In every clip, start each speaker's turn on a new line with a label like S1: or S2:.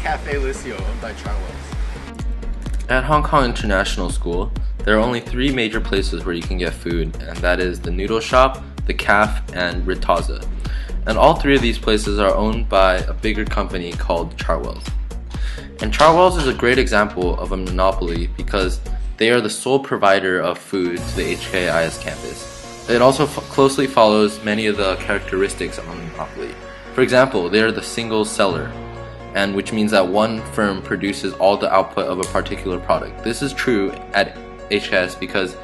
S1: Cafe Lucio owned by Chartwells?
S2: At Hong Kong International School, there are only 3 major places where you can get food, and that is the Noodle Shop, the Caf, and Ritaza. And all 3 of these places are owned by a bigger company called Chartwells. And Chartwells is a great example of a monopoly because they are the sole provider of food to the HKIS campus. It also closely follows many of the characteristics of a monopoly. For example, they are the single seller, and which means that one firm produces all the output of a particular product. This is true at HKIS because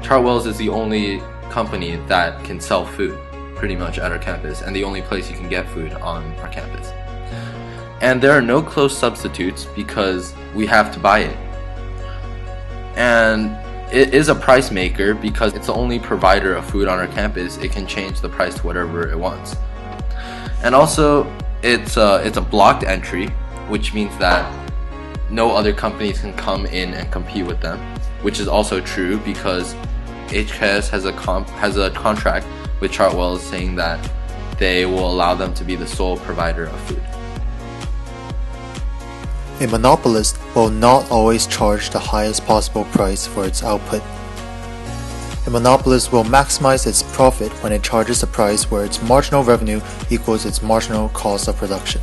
S2: Chartwells is the only company that can sell food pretty much at our campus, and the only place you can get food on our campus. And there are no close substitutes because we have to buy it. And it is a price maker because it's the only provider of food on our campus. It can change the price to whatever it wants. And also, it's a blocked entry, which means that no other companies can come in and compete with them, which is also true because HKS has a contract with Chartwells saying that they will allow them to be the sole provider of food.
S3: A monopolist will not always charge the highest possible price for its output. A monopolist will maximize its profit when it charges a price where its marginal revenue equals its marginal cost of production.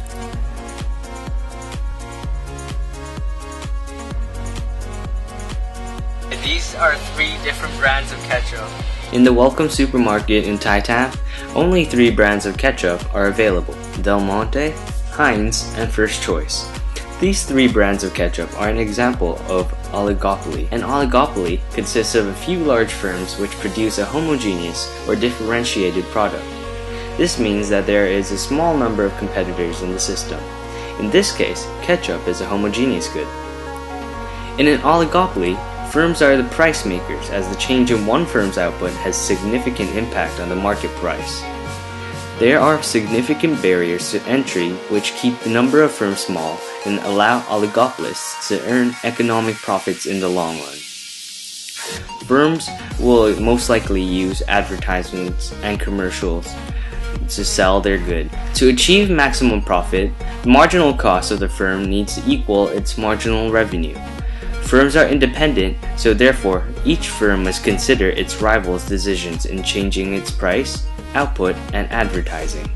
S4: These are 3 different brands of ketchup.
S5: In the Welcome Supermarket in Tai Tam, only 3 brands of ketchup are available: Del Monte, Heinz, and First Choice. These 3 brands of ketchup are an example of oligopoly. An oligopoly consists of a few large firms which produce a homogeneous or differentiated product. This means that there is a small number of competitors in the system. In this case, ketchup is a homogeneous good. In an oligopoly, firms are the price makers, as the change in one firm's output has significant impact on the market price. There are significant barriers to entry which keep the number of firms small and allow oligopolists to earn economic profits in the long run. Firms will most likely use advertisements and commercials to sell their good. To achieve maximum profit, the marginal cost of the firm needs to equal its marginal revenue. Firms are independent, so therefore each firm must consider its rival's decisions in changing its price, output, and advertising.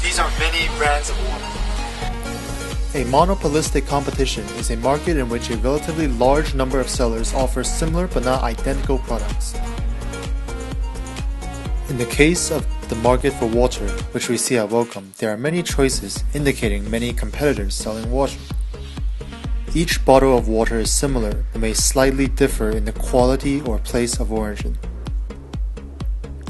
S1: These are many brands of water.
S3: A monopolistic competition is a market in which a relatively large number of sellers offer similar but not identical products. In the case of the market for water, which we see at Welcome, there are many choices, indicating many competitors selling water. Each bottle of water is similar but may slightly differ in the quality or place of origin.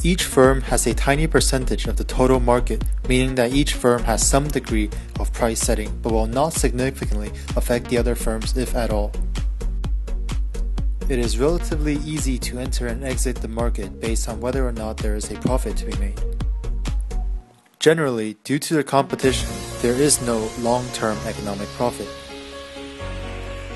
S3: Each firm has a tiny percentage of the total market, meaning that each firm has some degree of price setting but will not significantly affect the other firms if at all. It is relatively easy to enter and exit the market based on whether or not there is a profit to be made. Generally, due to the competition, there is no long-term economic profit.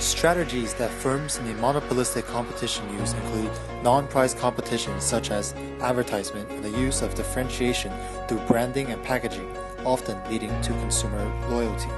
S3: Strategies that firms in a monopolistic competition use include non-price competition such as advertisement and the use of differentiation through branding and packaging, often leading to consumer loyalty.